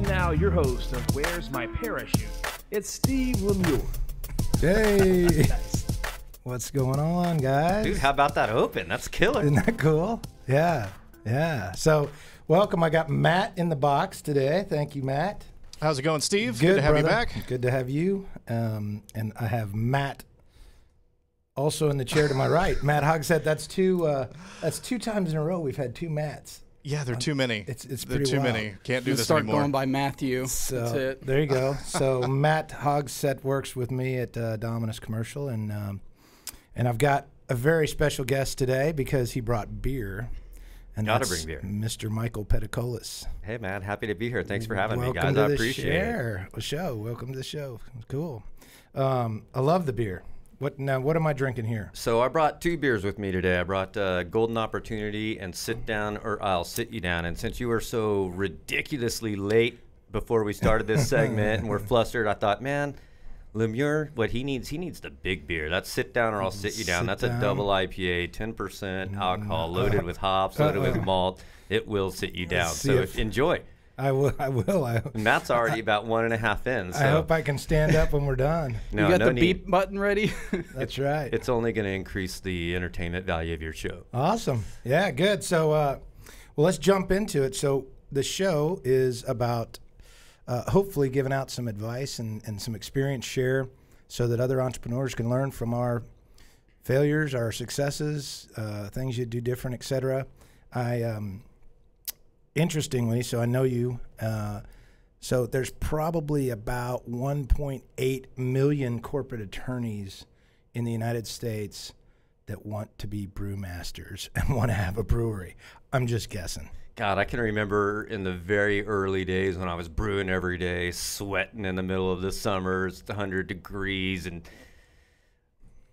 And now your host of Where's My Parachute? It's Steve Lemieux. Hey, Nice. what's going on, guys? Dude, how about that open? That's killer. Isn't that cool? Yeah. So, welcome. I got Matt in the box today. Thank you, Matt. How's it going, Steve? Good to have you brother. back. Good to have you. And I have Matt also in the chair to my right. Matt Hogsett. That's two times in a row we've had two Matts. Yeah, there are too many. It's They're pretty too wild. many. Can't do Just this start anymore. going by Matthew. So That's it. there you go. So Matt Hogsett works with me at Dominus Commercial, and I've got a very special guest today because he brought beer. And Gotta that's bring beer. Mr. Michael Peticolas. Hey, man, happy to be here. Thanks for having me, Welcome guys. to I the appreciate it. show. Welcome to the show. Cool. I love the beer. What am I drinking here? So I brought two beers with me today. I brought Golden Opportunity and Sit Down or I'll Sit You Down. And since you were so ridiculously late before we started this segment and we're flustered, I thought, man, Lemieux, what he needs the big beer. That's Sit Down or I'll Sit You Down. Sit That's down. a double IPA, 10% alcohol, loaded with hops, loaded with malt. It will sit you down. see So if- enjoy. I will. And Matt's already about 1.5 in. So I hope I can stand up when we're done. no, You got no the need. beep button ready? That's right. It's only going to increase the entertainment value of your show. Awesome. Yeah, good. So, well, let's jump into it. So the show is about hopefully giving out some advice and some experience share so that other entrepreneurs can learn from our failures, our successes, things you do different, etc. Interestingly, so I know you, so there's probably about 1.8 million corporate attorneys in the United States that want to be brewmasters and want to have a brewery. I'm just guessing. God, I can remember in the very early days when I was brewing every day, sweating in the middle of the summer, it's 100 degrees, and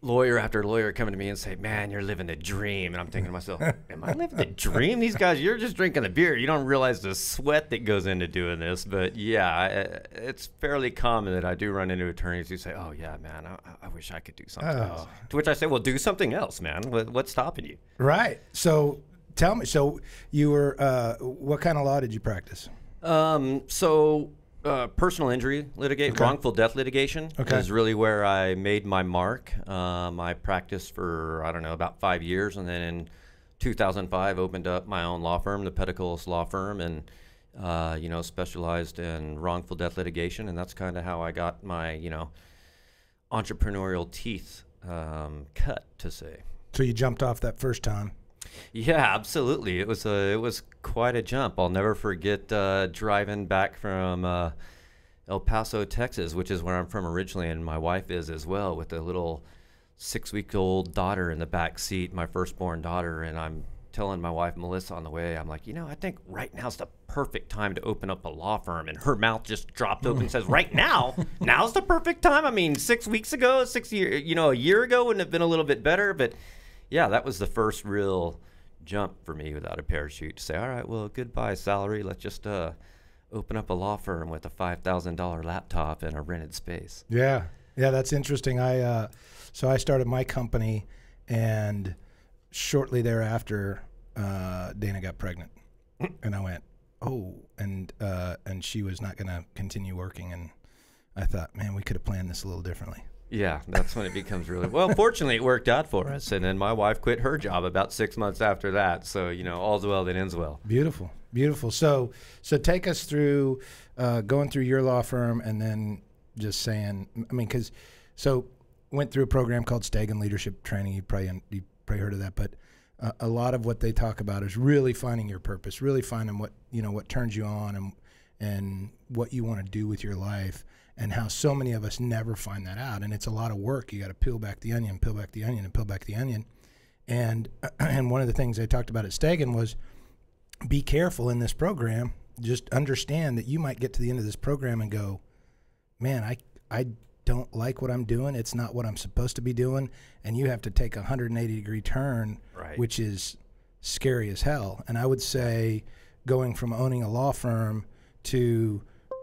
lawyer after lawyer coming to me and say, man, you're living the dream. And I'm thinking to myself, am I living the dream? These guys, you're just drinking the beer. You don't realize the sweat that goes into doing this. But yeah, it's fairly common that I do run into attorneys who say, oh yeah, man, I wish I could do something else. To which I say, well, do something else, man. What's stopping you? Right. So tell me, so you were, what kind of law did you practice? Personal injury litigation, wrongful death litigation is really where I made my mark. I practiced for, I don't know, about 5 years. And then in 2005, opened up my own law firm, the Peticolas law firm, and, specialized in wrongful death litigation. And that's kind of how I got my, entrepreneurial teeth cut, to say. So you jumped off that first time. Yeah, absolutely. It was quite a jump. I'll never forget driving back from El Paso, Texas, which is where I'm from originally, and my wife is as well, with a little 6-week-old daughter in the back seat, my firstborn daughter. And I'm telling my wife Melissa on the way, I'm like, I think right now's the perfect time to open up a law firm. And her mouth just dropped open and says, right now? Now's the perfect time? I mean, 6 weeks ago, a year ago wouldn't have been a little bit better, but yeah, that was the first real jump for me without a parachute to say, all right, well, goodbye salary. Let's just open up a law firm with a $5,000 laptop and a rented space. Yeah, that's interesting. So I started my company, and shortly thereafter, Dana got pregnant, and I went, oh, and she was not going to continue working, and I thought, man, we could have planned this a little differently. Yeah, that's when it becomes really well. Fortunately, it worked out for us, and then my wife quit her job about 6 months after that. So all's well that ends well. Beautiful. So take us through going through your law firm, and then just saying, went through a program called Stagen Leadership Training. You probably heard of that, but a lot of what they talk about is really finding your purpose, really finding what turns you on and what you want to do with your life. And how so many of us never find that out. And it's a lot of work. You got to peel back the onion, and peel back the onion. And one of the things they talked about at Stagen was be careful in this program. Just understand that you might get to the end of this program and go, man, I don't like what I'm doing. It's not what I'm supposed to be doing. And you have to take a 180-degree turn, right, which is scary as hell. And I would say going from owning a law firm to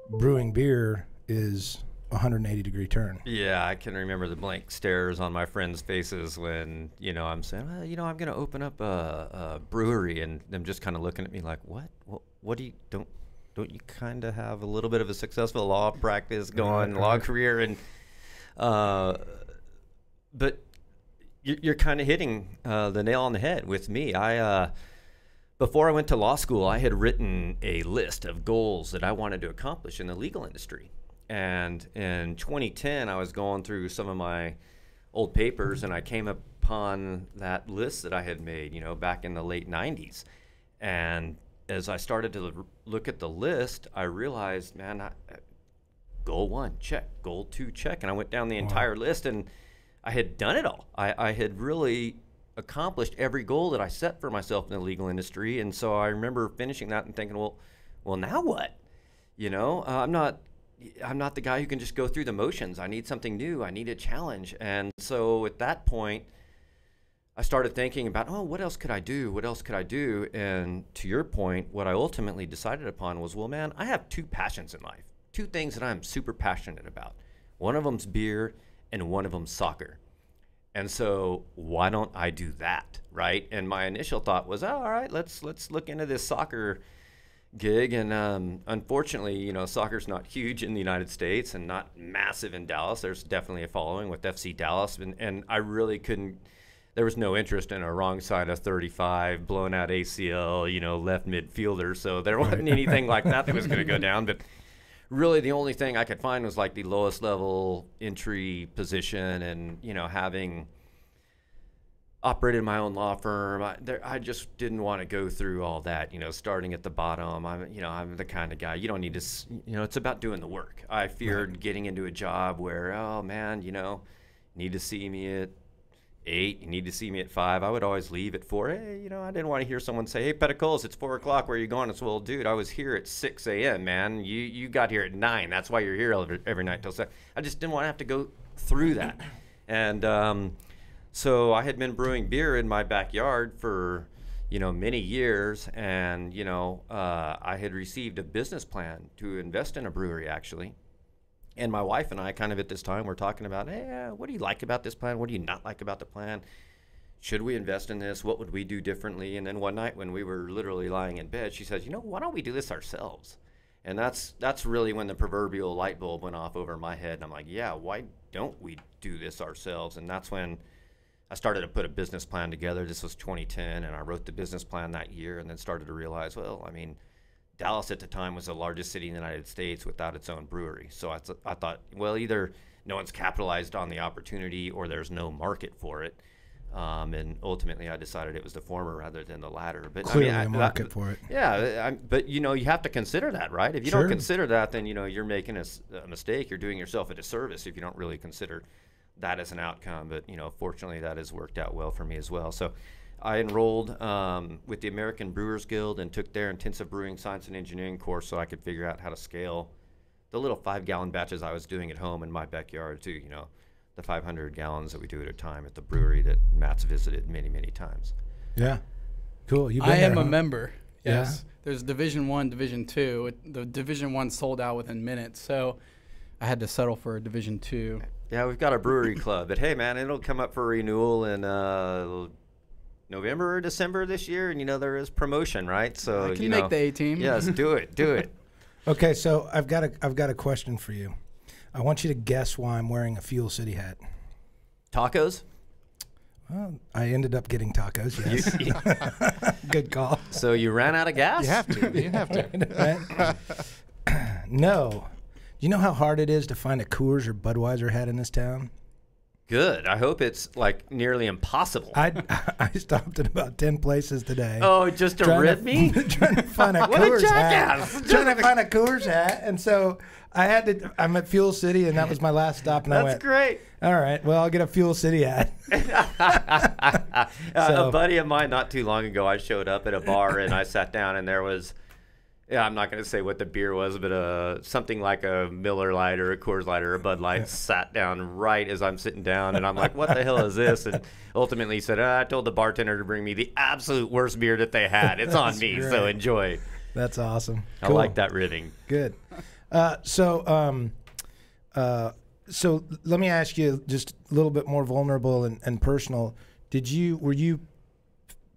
brewing beer is a 180-degree turn. Yeah, I can remember the blank stares on my friends' faces when, I'm saying, well, I'm going to open up a brewery, and them just kind of looking at me like, what do you, don't don't you kind of have a little bit of a successful law practice going, law career? And but you're kind of hitting the nail on the head with me. Before I went to law school, I had written a list of goals that I wanted to accomplish in the legal industry. And in 2010, I was going through some of my old papers, and I came upon that list that I had made, you know, back in the late 90s. And as I started to look at the list, I realized, man, goal 1, check. Goal 2, check. And I went down the entire list, and I had done it all. I had really accomplished every goal that I set for myself in the legal industry. And so I remember finishing that and thinking, well, now what? You know, I'm not the guy who can just go through the motions. I need something new. I need a challenge. And so at that point, I started thinking about, what else could I do? What else could I do? And to your point, what I ultimately decided upon was, well, man, I have 2 passions in life, 2 things that I'm super passionate about. One of them's beer and one of them's soccer. And so why don't I do that, right? And my initial thought was, all right, let's look into this soccer gig. And unfortunately, you know, soccer's not huge in the United States and not massive in Dallas. There's definitely a following with FC Dallas. And I really couldn't, there was no interest in a wrong side of 35, blown out ACL, you know, left midfielder. So there wasn't anything like that was going to go down. But really the only thing I could find was like the lowest level entry position, and, you know, having operated my own law firm, I just didn't want to go through all that, you know, starting at the bottom. I'm the kind of guy, you don't need to, you know, it's about doing the work. I feared getting into a job where, oh man, you know, you need to see me at 8, you need to see me at 5. I would always leave at 4. Hey, you know, I didn't want to hear someone say, hey, Peticolas, it's 4 o'clock. Where are you going? It's, well, dude, I was here at 6 a.m., man. You got here at 9. That's why you're here every night till 7. I just didn't want to have to go through that. And so I had been brewing beer in my backyard for, you know, many years. And, you know, I had received a business plan to invest in a brewery, actually. And my wife and I kind of at this time were talking about, hey, what do you like about this plan? What do you not like about the plan? Should we invest in this? What would we do differently? And then one night when we were literally lying in bed, she says, you know, why don't we do this ourselves? And that's really when the proverbial light bulb went off over my head. And I'm like, yeah, why don't we do this ourselves? And that's when I started to put a business plan together. This was 2010, and I wrote the business plan that year, and then started to realize, well, I mean, Dallas at the time was the largest city in the United States without its own brewery. So I thought, well, either no one's capitalized on the opportunity or there's no market for it. And ultimately, I decided it was the former rather than the latter. But clearly, I a market for it. Yeah, but you know, you have to consider that, right? If you Sure. don't consider that, then you know you're making a mistake. You're doing yourself a disservice if you don't really consider that as an outcome. But you know, fortunately, that has worked out well for me as well. So I enrolled with the American Brewers Guild and took their intensive brewing science and engineering course so I could figure out how to scale the little 5-gallon batches I was doing at home in my backyard to, you know, the 500 gallons that we do at a time at the brewery that Matt's visited many, many times. Yeah. Cool. You've been I am there, a huh? member. Yes. Yeah. There's Division 1, Division 2. The Division 1 sold out within minutes, so I had to settle for a Division 2. Yeah, we've got a brewery club, but hey, man, it'll come up for renewal in November or December this year, and you know there is promotion, right? So I can you make know, the A team. Yes, do it. Okay, so I've got a question for you. I want you to guess why I'm wearing a Fuel City hat. Tacos? Well, I ended up getting tacos. Yes. Good call. So you ran out of gas? You have to. You have to. Right? No. Do you know how hard it is to find a Coors or Budweiser hat in this town? Good. I hope it's like nearly impossible. I stopped at about 10 places today. Oh, just to rip me? Trying to find a What a Coors jackass. hat. Trying to find a Coors hat. And so I'm at Fuel City, and that was my last stop. And I That's went, great. all right, well, I'll get a Fuel City hat. A buddy of mine not too long ago, I showed up at a bar and I sat down and there was, I'm not going to say what the beer was, but something like a Miller Lite or a Coors Light or a Bud Light sat down right as I'm sitting down. And I'm like, what the hell is this? And ultimately he said, I told the bartender to bring me the absolute worst beer that they had. It's on me, great. so enjoy. That's awesome. I Cool. like that ribbing. Good. So let me ask you just a little bit more vulnerable and personal. Were you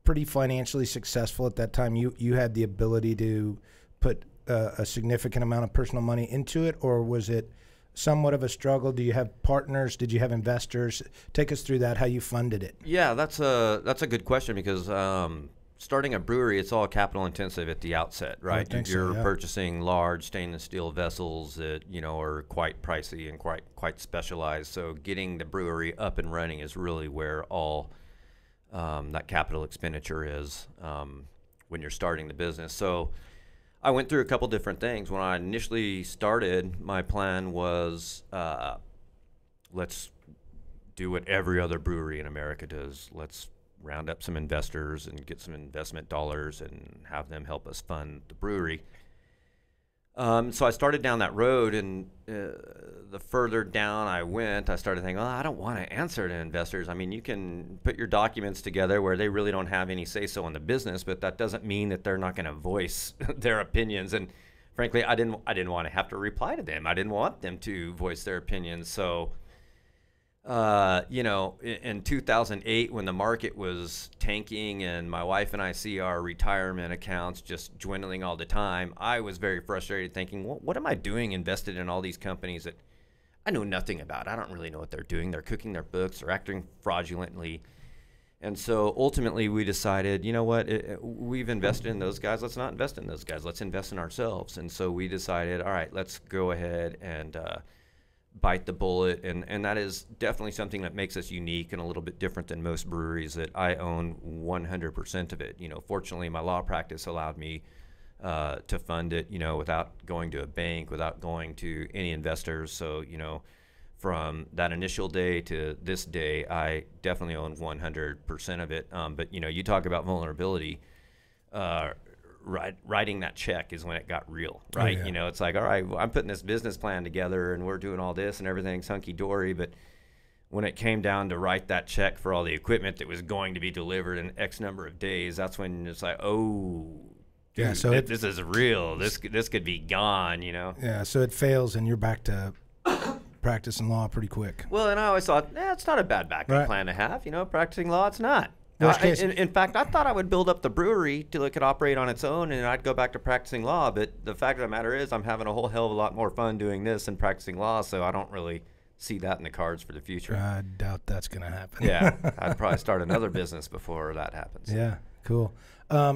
pretty financially successful at that time? You had the ability to put a significant amount of personal money into it, or was it somewhat of a struggle? Do you have partners? Did you have investors? Take us through that, how you funded it. Yeah, that's a good question because starting a brewery, it's all capital intensive at the outset, right? You're purchasing large stainless steel vessels that are quite pricey and quite specialized. So getting the brewery up and running is really where all that capital expenditure is when you're starting the business. So I went through a couple different things. When I initially started, my plan was let's do what every other brewery in America does. Let's round up some investors and get some investment dollars and have them help us fund the brewery. So I started down that road, and the further down I went, I started thinking, I don't want to answer to investors. I mean, you can put your documents together where they really don't have any say-so in the business, but that doesn't mean that they're not going to voice their opinions. And frankly, I didn't want to have to reply to them. I didn't want them to voice their opinions. So in 2008, when the market was tanking and my wife and I see our retirement accounts just dwindling all the time, I was very frustrated thinking, well, what am I doing invested in all these companies that I know nothing about? I don't really know what they're doing. They're cooking their books. They're acting fraudulently. And so ultimately we decided, you know what, we've invested in those guys. Let's not invest in those guys. Let's invest in ourselves. And so we decided, all right, let's go ahead and bite the bullet, and that is definitely something that makes us unique and a little bit different than most breweries, that I own 100% of it. Fortunately, my law practice allowed me to fund it, without going to a bank, without going to any investors. So, from that initial day to this day, I definitely own 100% of it. But, you talk about vulnerability. Writing that check is when it got real, right? Oh, yeah. It's like, all right, I'm putting this business plan together and we're doing all this and everything's hunky-dory, but when it came down to write that check for all the equipment that was going to be delivered in X number of days, that's when it's like, oh, dude, yeah, so this is real. This could be gone, Yeah, so it fails and you're back to practicing law pretty quick. Well, and I always thought, it's not a bad backup plan to have, practicing law, it's not. In fact, I thought I would build up the brewery till it could operate on its own, and I'd go back to practicing law. But the fact of the matter is, I'm having a whole hell of a lot more fun doing this than practicing law, so I don't really see that in the cards for the future. I doubt that's going to happen. Yeah, I'd probably start another business before that happens. Yeah, cool.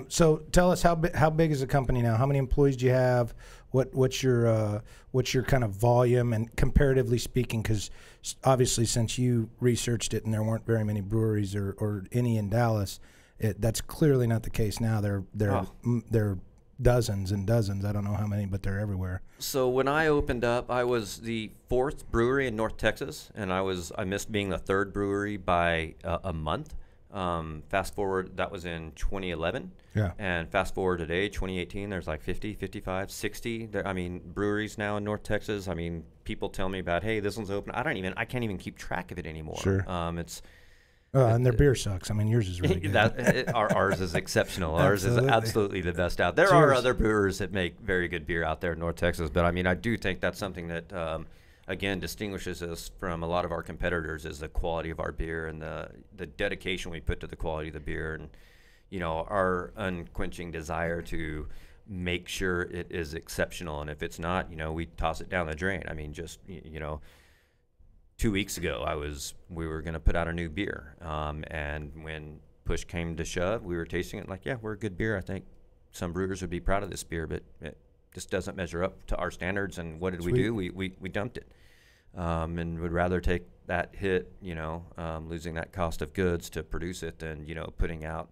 So tell us, how big is the company now? How many employees do you have? What's your kind of volume, and comparatively speaking, because obviously since you researched it and there weren't very many breweries or any in Dallas, that's clearly not the case now. There are dozens and dozens. I don't know how many, but they're everywhere. So when I opened up, I was the 4th brewery in North Texas, and I missed being the 3rd brewery by a month. Fast forward, that was in 2011. Yeah. And fast forward today, 2018, there's like 50, 55, 60. Breweries now in North Texas. People tell me about, hey, this one's open. I can't even keep track of it anymore. Sure. And their beer sucks. Yours is really good. Ours is exceptional. Ours is absolutely the best out. There are other brewers that make very good beer out there in North Texas, but I do think that's something that again distinguishes us from a lot of our competitors, is the quality of our beer and the dedication we put to the quality of the beer, and our unquenching desire to make sure it is exceptional. And if it's not, we toss it down the drain. 2 weeks ago we were going to put out a new beer, and when push came to shove, we were tasting it like, yeah, we're a good beer. I think some brewers would be proud of this beer, but it just doesn't measure up to our standards. And what did we do? We dumped it, and would rather take that hit, losing that cost of goods to produce it, than putting out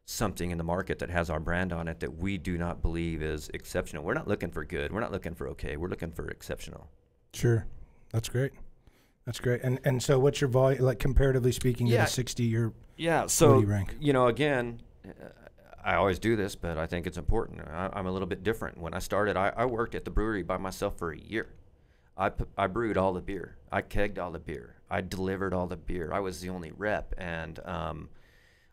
something in the market that has our brand on it that we do not believe is exceptional. We're not looking for good. We're not looking for okay. We're looking for exceptional. Sure. That's great. That's great. And so what's your volume, like comparatively speaking, to the 60 year? Yeah. So, what do you rank? Again, I always do this, but I think it's important. I'm a little bit different. When I started, I worked at the brewery by myself for a year. I brewed all the beer. I kegged all the beer. I delivered all the beer. I was the only rep. And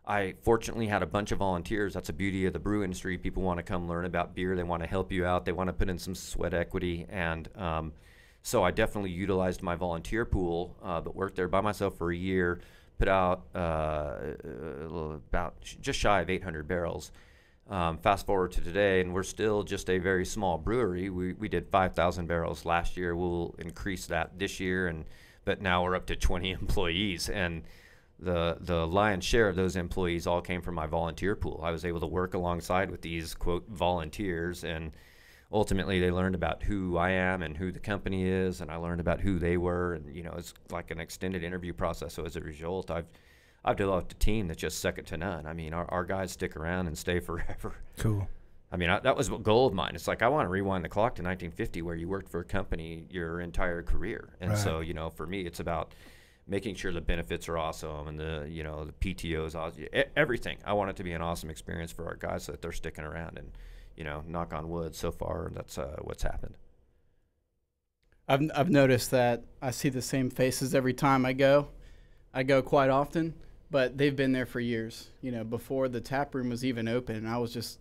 I fortunately had a bunch of volunteers. That's the beauty of the brew industry. People want to come learn about beer. They want to help you out. They want to put in some sweat equity. And so I definitely utilized my volunteer pool, but worked there by myself for a year, put out about just shy of 800 barrels. Fast forward to today, and we're still just a very small brewery. We did 5,000 barrels last year. We'll increase that this year, but now we're up to 20 employees, and the lion's share of those employees all came from my volunteer pool. I was able to work alongside with these, quote, volunteers, and ultimately they learned about who I am and who the company is, and I learned about who they were, and it's like an extended interview process. So as a result, I've developed a team that's just second to none. I mean, our guys stick around and stay forever. Cool. I mean, that was a goal of mine. It's like I want to rewind the clock to 1950, where you worked for a company your entire career. And right. So, for me, it's about making sure the benefits are awesome and the PTOs, everything. I want it to be an awesome experience for our guys so that they're sticking around. And, knock on wood, so far that's what's happened. I've noticed that I see the same faces every time I go. I go quite often. But they've been there for years. Before the tap room was even open, I was just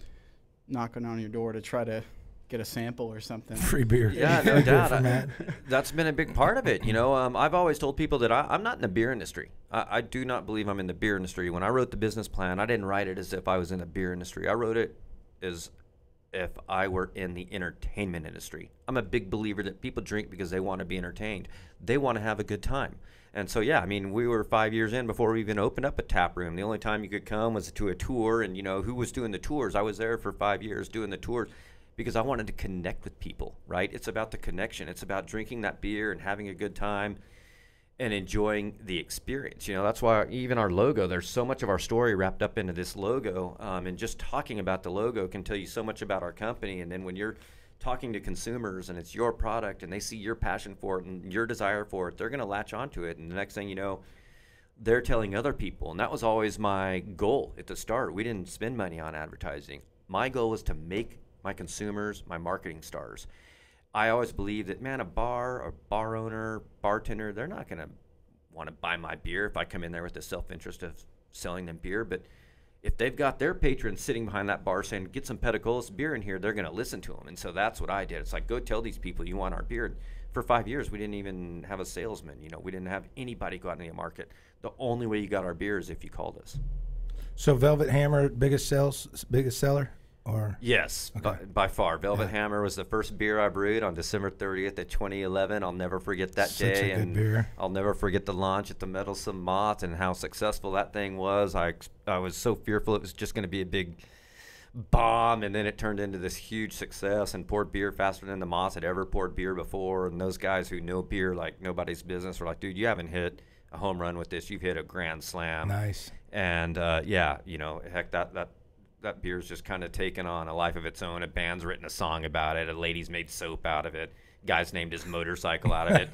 knocking on your door to try to get a sample or something. Free beer. Yeah, no doubt. That's been a big part of it. I've always told people that I'm not in the beer industry. I do not believe I'm in the beer industry. When I wrote the business plan, I didn't write it as if I was in the beer industry. I wrote it as if I were in the entertainment industry. I'm a big believer that people drink because they want to be entertained. They want to have a good time. And so, yeah, I mean, we were 5 years in before we even opened up a tap room. The only time you could come was to a tour, and, who was doing the tours? I was there for 5 years doing the tours because I wanted to connect with people, right? It's about the connection. It's about drinking that beer and having a good time and enjoying the experience. That's why even our logo, there's so much of our story wrapped up into this logo, and just talking about the logo can tell you so much about our company. And then when you're talking to consumers and it's your product and they see your passion for it and your desire for it, they're going to latch onto it. And the next thing you know, they're telling other people. And that was always my goal at the start. We didn't spend money on advertising. My goal was to make my consumers my marketing stars. I always believed that, man, a bar owner, bartender, they're not going to want to buy my beer if I come in there with the self-interest of selling them beer. But if they've got their patrons sitting behind that bar saying, get some Peticolas beer in here, they're going to listen to them. And so that's what I did. It's like, go tell these people you want our beer. For 5 years, we didn't even have a salesman. We didn't have anybody go out in the market. The only way you got our beer is if you called us. So Velvet Hammer, biggest seller? Or yes, okay. by far. Velvet Hammer was the first beer I brewed on December 30th of 2011. I'll never forget that day. Such a good beer. I'll never forget the launch at the Meddlesome Moth and how successful that thing was. I was so fearful it was just going to be a big bomb, and then it turned into this huge success and poured beer faster than the Moth had ever poured beer before. And those guys who know beer like nobody's business were like, dude, you haven't hit a home run with this. You've hit a grand slam. Nice. And, heck, that beer's just kind of taken on a life of its own. A band's written a song about it. A lady's made soap out of it. Guy's named his motorcycle out of it.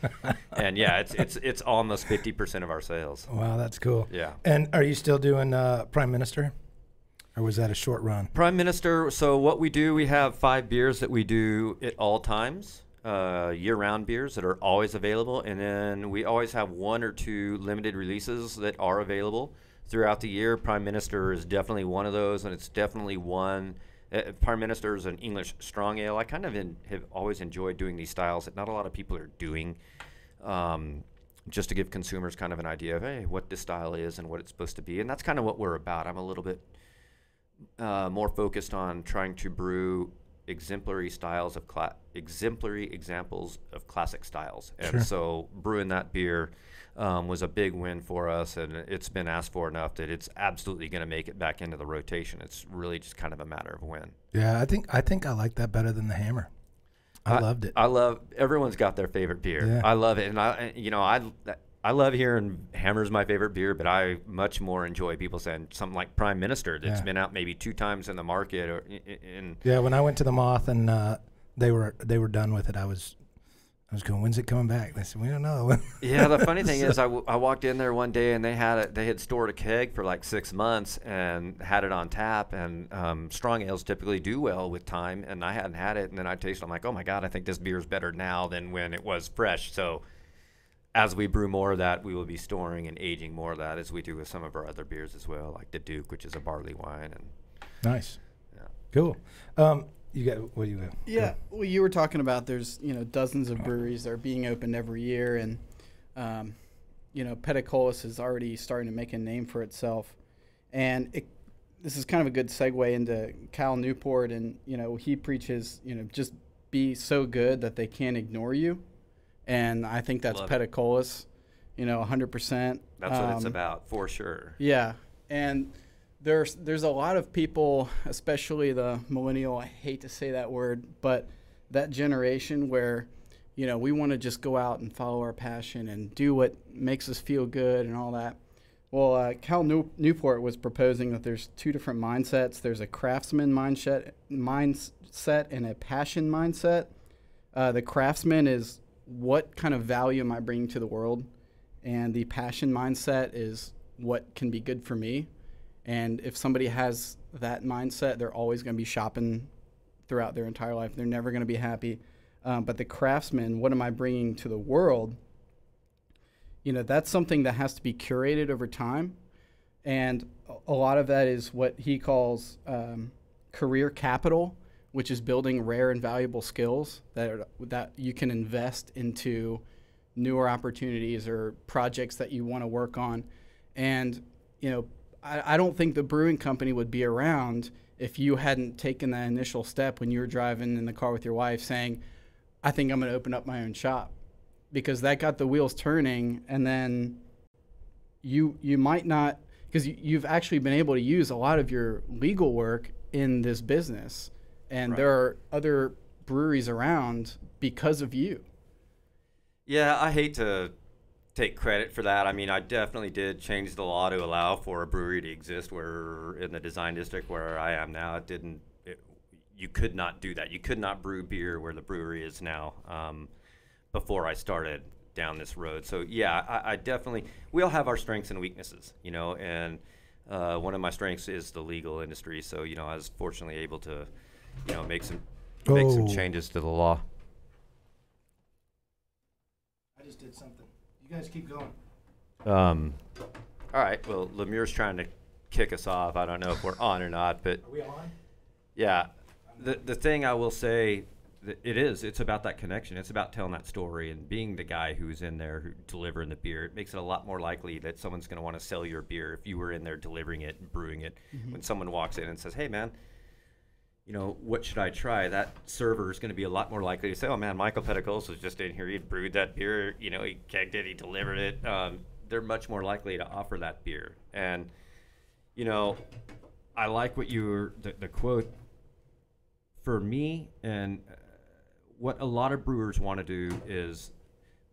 And yeah, it's almost 50% of our sales. Wow, that's cool. Yeah. And are you still doing Prime Minister, or was that a short run? Prime Minister. So what we do, we have 5 beers that we do at all times, year-round beers that are always available, and then we always have 1 or 2 limited releases that are available throughout the year. Prime Minister is definitely one of those, and it's definitely one. Prime Minister is an English strong ale. I kind of have always enjoyed doing these styles that not a lot of people are doing, just to give consumers kind of an idea of, hey, what this style is and what it's supposed to be. And that's kind of what we're about. I'm a little bit more focused on trying to brew exemplary examples of classic styles. And Sure. So brewing that beer was a big win for us, and it's been asked for enough that it's absolutely going to make it back into the rotation. It's really just kind of a matter of when. Yeah, I think I like that better than the Hammer. I loved it. Everyone's got their favorite beer. Yeah. I love it, and I love hearing Hammer's my favorite beer, but I much more enjoy people saying something like Prime Minister that's been out maybe 2 times in the market. Or yeah, when I went to the Moth and they were done with it, I was going, when's it coming back? They said, we don't know. Yeah, the funny thing is I walked in there one day and they had stored a keg for like 6 months and had it on tap, and strong ales typically do well with time, and I hadn't had it, and then I tasted it. I'm like, oh my God, I think this beer is better now than when it was fresh. So as we brew more of that, we will be storing and aging more of that, as we do with some of our other beers as well, like the Duke, which is a barley wine. And Nice. Yeah. Cool. You got what do you got? Yeah, well, you were talking about there's dozens of breweries that are being opened every year, and Peticolas is already starting to make a name for itself, and this is kind of a good segue into Cal Newport, and he preaches just be so good that they can't ignore you, and I think that's Peticolas, 100%. That's what it's about, for sure. Yeah, and there's a lot of people, especially the millennial, I hate to say that word, but that generation where we want to just go out and follow our passion and do what makes us feel good and all that. Well, Cal Newport was proposing that there's two different mindsets. There's a craftsman mindset and a passion mindset. The craftsman is what kind of value am I bringing to the world? And the passion mindset is what can be good for me. And if somebody has that mindset, they're always going to be shopping throughout their entire life. They're never going to be happy. But the craftsman, what am I bringing to the world? That's something that has to be curated over time. And a lot of that is what he calls career capital, which is building rare and valuable skills that you can invest into newer opportunities or projects that you want to work on. And, I don't think the brewing company would be around if you hadn't taken that initial step when you were driving in the car with your wife saying, I think I'm going to open up my own shop, because that got the wheels turning. And then you might not, because you've actually been able to use a lot of your legal work in this business, and there are other breweries around because of you. Yeah, I hate to take credit for that. I mean, I definitely did change the law to allow for a brewery to exist where in the design district where I am now, you could not do that. You could not brew beer where the brewery is now before I started down this road. So yeah, I definitely, we all have our strengths and weaknesses, and one of my strengths is the legal industry. So, I was fortunately able to, make some changes to the law. I just did something. You guys keep going. All right. Well, Lemure's trying to kick us off. I don't know if we're on or not, but Are we on? Yeah. The thing I will say, it's about that connection. It's about telling that story and being the guy who's in there who delivering the beer. It makes it a lot more likely that someone's going to want to sell your beer if you were in there delivering it and brewing it. Mm-hmm. When someone walks in and says, hey, man, what should I try? That server is going to be a lot more likely to say, oh, man, Michael Peticolas was just in here. He brewed that beer. He kegged it. He delivered it. They're much more likely to offer that beer. And, I like what the quote for me, and what a lot of brewers want to do is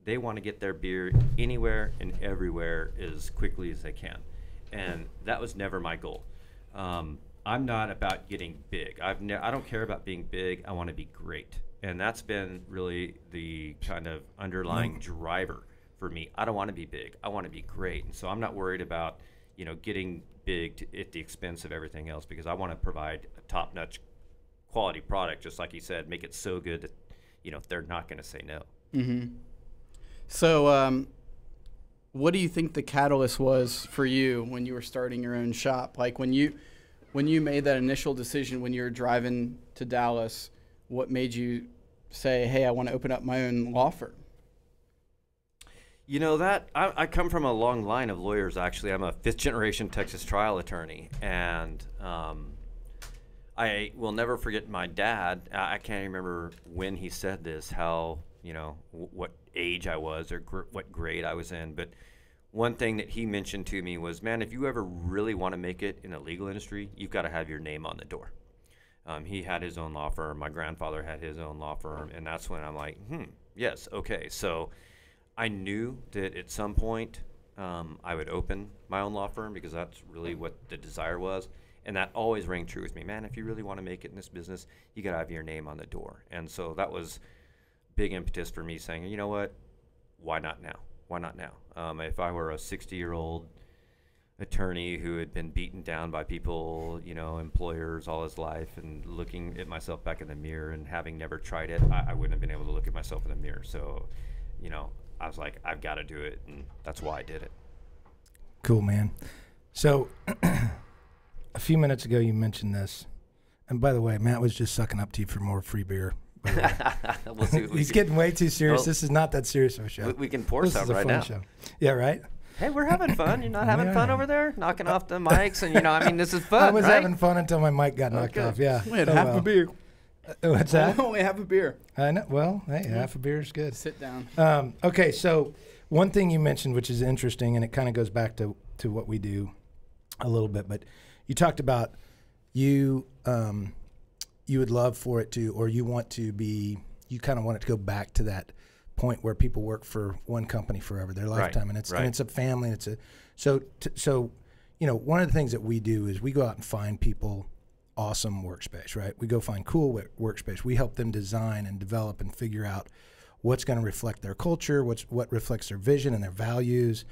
they want to get their beer anywhere and everywhere as quickly as they can. And that was never my goal. I'm not about getting big. I don't care about being big. I want to be great. And that's been really the kind of underlying driver for me. I don't want to be big. I want to be great. And so I'm not worried about, getting big at the expense of everything else, because I want to provide a top-notch quality product, just like he said, make it so good that, they're not going to say no. Mm-hmm. So what do you think the catalyst was for you when you were starting your own shop? Like when you made that initial decision when you were driving to Dallas, what made you say, hey, I want to open up my own law firm? That I come from a long line of lawyers, actually. I'm a fifth-generation Texas trial attorney, and I will never forget my dad. I can't remember when he said this, how, what age I was or what grade I was in, but one thing that he mentioned to me was, man, if you ever really want to make it in the legal industry, you've got to have your name on the door. He had his own law firm. My grandfather had his own law firm, and that's when I'm like, yes, okay. So I knew that at some point I would open my own law firm, because that's really what the desire was. And that always rang true with me. Man, if you really want to make it in this business, you got to have your name on the door. And so that was big impetus for me saying, you know what, why not now? Why not now? If I were a 60-year-old attorney who had been beaten down by people, employers all his life, and looking at myself back in the mirror and having never tried it, I wouldn't have been able to look at myself in the mirror. So, I was like, I've got to do it, and that's why I did it. Cool, man. So a few minutes ago you mentioned this, and by the way, Matt was just sucking up to you for more free beer. We'll see He's getting way too serious. This is not that serious of a show. We can pour some right now. Show. Yeah, right? Hey, we're having fun. You're not having Yeah. fun over there? Knocking off the mics and, I mean, this is fun, I was right? having fun until my mic got knocked off. Yeah. We had Oh, half well. a beer. What's that? Only half a beer. I know. Well, hey, half a beer is good. Sit down. Okay, so one thing you mentioned, which is interesting, and it kind of goes back to what we do a little bit, but you talked about you would love for it to, or you want to be, you kind of want it to go back to that point where people work for one company forever, their lifetime, and it's a family, and it's a so one of the things that we do is we go out and find people awesome workspace, right? We go find cool workspace. We help them design and develop and figure out what's going to reflect their culture, what reflects their vision and their values,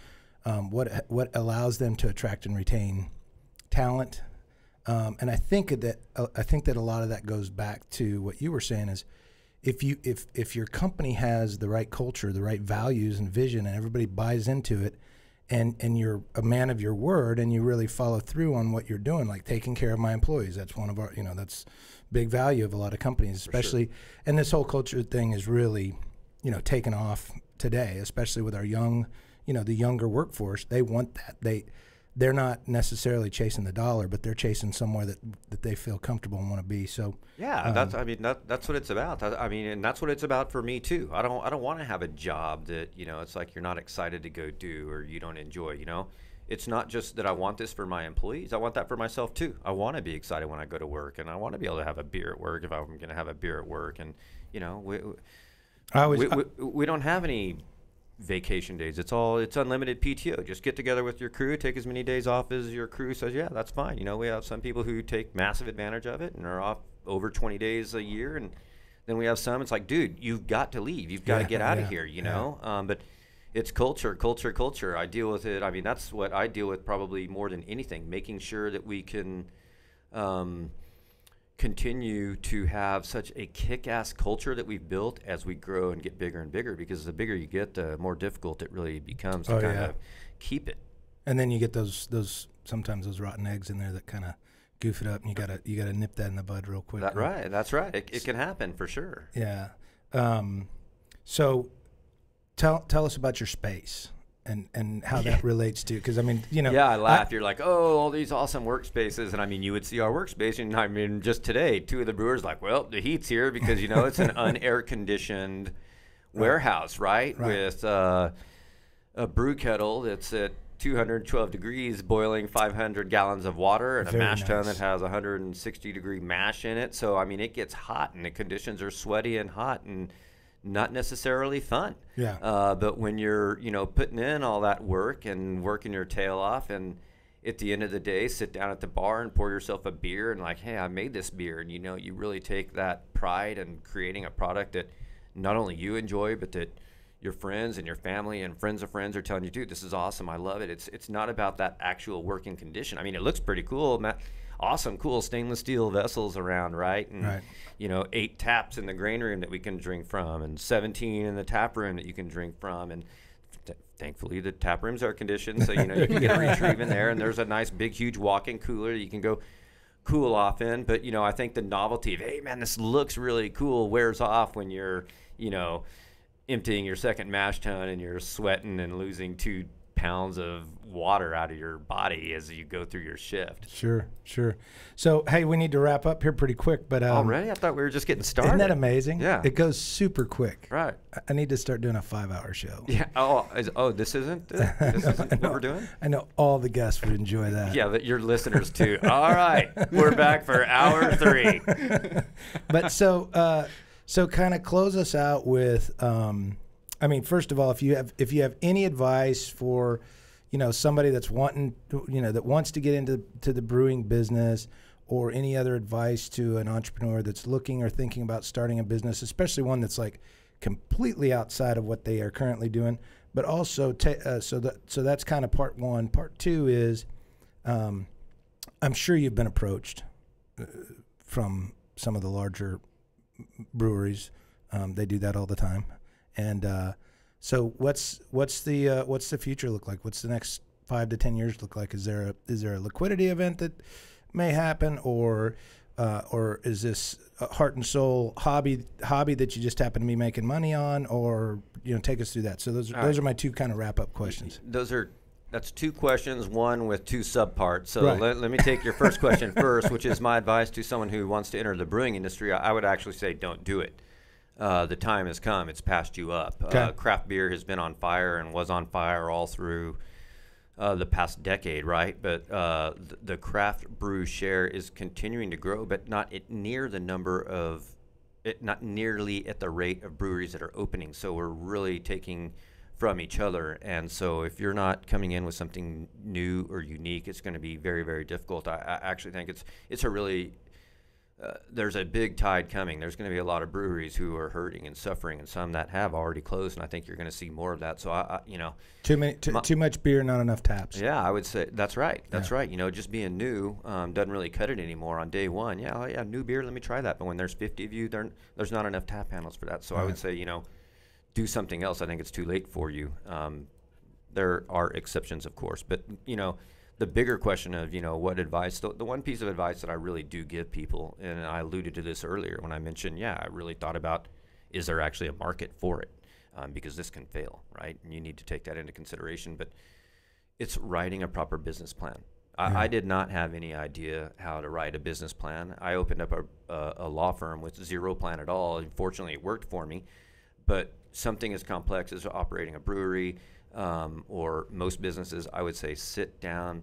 what allows them to attract and retain talent. And I think that a lot of that goes back to what you were saying is if your company has the right culture, the right values and vision, and everybody buys into it, and you're a man of your word and you really follow through on what you're doing, like taking care of my employees. That's one of our, that's big value of a lot of companies, especially, and this whole culture thing is really, taken off today, especially with our young, the younger workforce. They want that. They're not necessarily chasing the dollar, but they're chasing somewhere that they feel comfortable and want to be. So yeah, that's what it's about. And that's what it's about for me too. I don't want to have a job that it's like you're not excited to go do or you don't enjoy. It's not just that I want this for my employees. I want that for myself too. I want to be excited when I go to work, and I want to be able to have a beer at work if I'm going to have a beer at work. And we don't have any vacation days. It's unlimited PTO. Just get together with your crew, take as many days off as your crew says. Yeah, that's fine. We have some people who take massive advantage of it and are off over 20 days a year, and then we have some. It's like, dude, you've got to leave. You've got to get out of here. But it's culture. I deal with it. I mean, that's what I deal with probably more than anything. Making sure that we can continue to have such a kick-ass culture that we've built as we grow and get bigger and bigger, because the bigger you get, the more difficult it really becomes to kind of keep it. And then you get those sometimes those rotten eggs in there that kind of goof it up, and you gotta nip that in the bud real quick. That's right. It can happen for sure. Yeah. So tell us about your space and how that relates to, because I mean, Yeah, I laugh. You're like, oh, all these awesome workspaces, and I mean, you would see our workspace, and I mean, just today, two of the brewers like, well, the heat's here because it's an unair conditioned warehouse, right? With a brew kettle that's at 212 degrees, boiling 500 gallons of water, and a mash tun that has 160 degree mash in it. So I mean, it gets hot, and the conditions are sweaty and hot, and not necessarily fun. Yeah. But when you're, putting in all that work and working your tail off, and at the end of the day, sit down at the bar and pour yourself a beer and like, hey, I made this beer. And, you really take that pride in creating a product that not only you enjoy, but that your friends and your family and friends of friends are telling you, dude, this is awesome. I love it. It's not about that actual working condition. I mean, it looks pretty cool, Matt. Awesome, cool stainless steel vessels around, right? And 8 taps in the grain room that we can drink from, and 17 in the tap room that you can drink from, and thankfully the tap room's air conditioned, so you can get a retrieve in there, and there's a nice big huge walk-in cooler that you can go cool off in. But I think the novelty of, hey man, this looks really cool, wears off when you're emptying your second mash tun and you're sweating and losing 2 pounds of water out of your body as you go through your shift. Sure. So, hey, we need to wrap up here pretty quick, but already? I thought we were just getting started. Isn't that amazing? Yeah. It goes super quick. Right. I need to start doing a 5-hour show. Yeah. This isn't what we're doing? I know all the guests would enjoy that. Yeah, your listeners too. All right. We're back for hour 3. But so kind of close us out with first of all, if you have any advice for, somebody that's that wants to get into the brewing business, or any other advice to an entrepreneur that's looking or thinking about starting a business, especially one that's like completely outside of what they are currently doing, but also so that's kind of part one. Part two is, I'm sure you've been approached from some of the larger breweries. They do that all the time. And so what's the future look like? What's the next 5 to 10 years look like? Is there a liquidity event that may happen, or is this a heart and soul hobby that you just happen to be making money on, or take us through that? So those are my two kind of wrap up questions. Those are That's two questions, one with two subparts. So Right. let me take your first question first, which is my advice to someone who wants to enter the brewing industry. I would actually say don't do it. The time has come. It's passed you up. Okay. Craft beer has been on fire and was on fire all through the past decade, right? But the craft brew share is continuing to grow, but not nearly at the rate of breweries that are opening. So we're really taking from each other, and so if you're not coming in with something new or unique, it's going to be very, very difficult. I actually think it's a really there's a big tide coming. There's going to be a lot of breweries who are hurting and suffering, and some that have already closed. And I think you're going to see more of that. So Too much beer, not enough taps. Yeah, I would say that's right. That's right. Just being new doesn't really cut it anymore on day one. Yeah, new beer. Let me try that. But when there's 50 of you, there's not enough tap handles for that. So I would say do something else. I think it's too late for you. There are exceptions, of course, but the bigger question of what advice. The one piece of advice that I really do give people, and I alluded to this earlier when I mentioned, I really thought about, is there actually a market for it? Because this can fail, right? And you need to take that into consideration. But it's writing a proper business plan. I did not have any idea how to write a business plan. I opened up a law firm with zero plan at all. Unfortunately, it worked for me. But something as complex as operating a brewery or most businesses, I would say sit down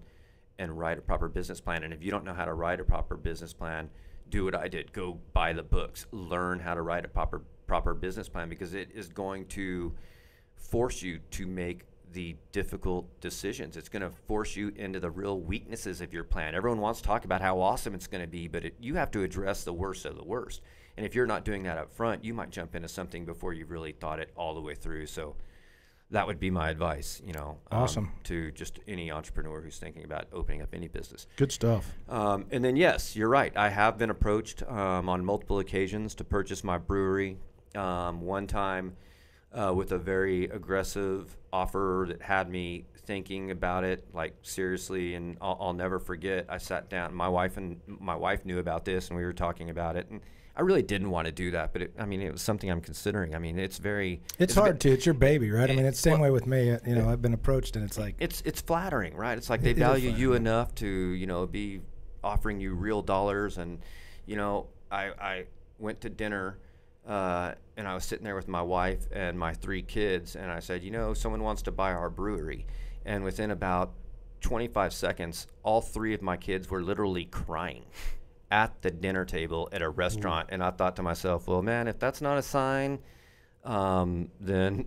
and write a proper business plan. And if you don't know how to write a proper business plan, do what I did. Go buy the books. Learn how to write a proper business plan, because it is going to force you to make the difficult decisions. It's going to force you into the real weaknesses of your plan. Everyone wants to talk about how awesome it's going to be, but you have to address the worst of the worst. And if you're not doing that up front, you might jump into something before you've really thought it all the way through. So that would be my advice, Awesome. To just any entrepreneur who's thinking about opening up any business. Good stuff. And then, yes, you're right. I have been approached on multiple occasions to purchase my brewery. One time with a very aggressive offer that had me thinking about it, like seriously, and I'll never forget. I sat down. My wife knew about this, and we were talking about it. And I really didn't want to do that, but it was something I'm considering. it's hard too. It's your baby, right? It's the same way with me. I've been approached, and it's like it's flattering, right? It's like they value you enough to be offering you real dollars. And I went to dinner. And I was sitting there with my wife and my 3 kids, and I said, someone wants to buy our brewery. And within about 25 seconds, all 3 of my kids were literally crying at the dinner table at a restaurant. And I thought to myself, well, man, if that's not a sign, then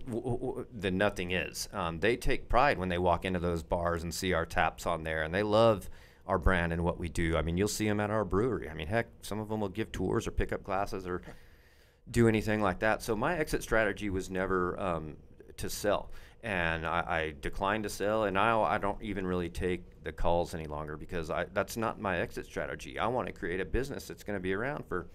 nothing is. They take pride when they walk into those bars and see our taps on there, and they love our brand and what we do. You'll see them at our brewery. Heck, some of them will give tours or pick up glasses or do anything like that. So my exit strategy was never to sell, and I declined to sell, and now I don't even really take the calls any longer, because that's not my exit strategy. I want to create a business that's going to be around for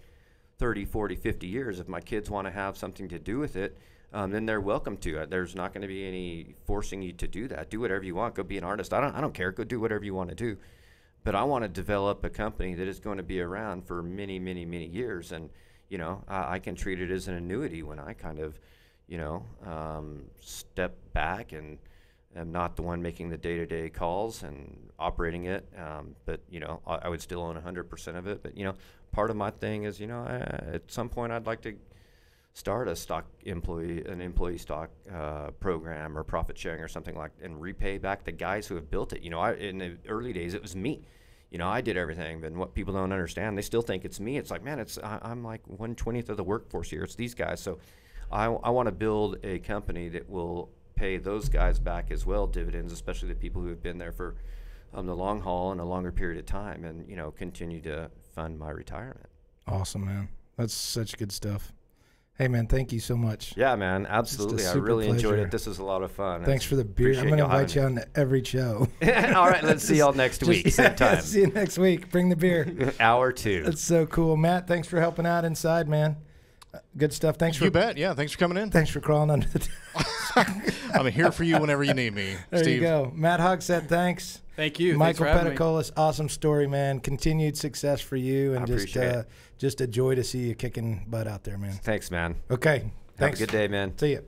30, 40, 50 years. If my kids want to have something to do with it, then they're welcome to it. There's not going to be any forcing you to do that. Do whatever you want. Go be an artist. I don't care. Go do whatever you want to do. But I want to develop a company that is going to be around for many, many, many years. And I can treat it as an annuity when I kind of, step back and am not the one making the day-to-day calls and operating it. But I would still own 100% of it. But part of my thing is, at some point I'd like to start an employee stock program or profit sharing or something like, and repay back the guys who have built it. In the early days it was me. I did everything, but what people don't understand, they still think it's me. It's like, man, I'm like 1/20th of the workforce here. It's these guys. So I want to build a company that will pay those guys back as well, dividends, especially the people who have been there for the long haul and a longer period of time, and continue to fund my retirement. Awesome, man. That's such good stuff. Hey, man, thank you so much. Yeah, man, absolutely. I really enjoyed it. This was a lot of fun. Thanks for the beer. I'm going to invite you on to every show. All right, let's see y'all next week, same time. See you next week. Bring the beer. Hour 2. That's so cool. Matt, thanks for helping out inside, man. Good stuff. You bet. Yeah, thanks for coming in. Thanks for crawling under the desk. I'm here for you whenever you need me, there Steve. You go. Matt Hogg said thanks. Thank you. Michael Peticolas, awesome story, man. Continued success for you, and just a joy to see you kicking butt out there, man. Thanks, man. Okay. Thanks. Have a good day, man. See you.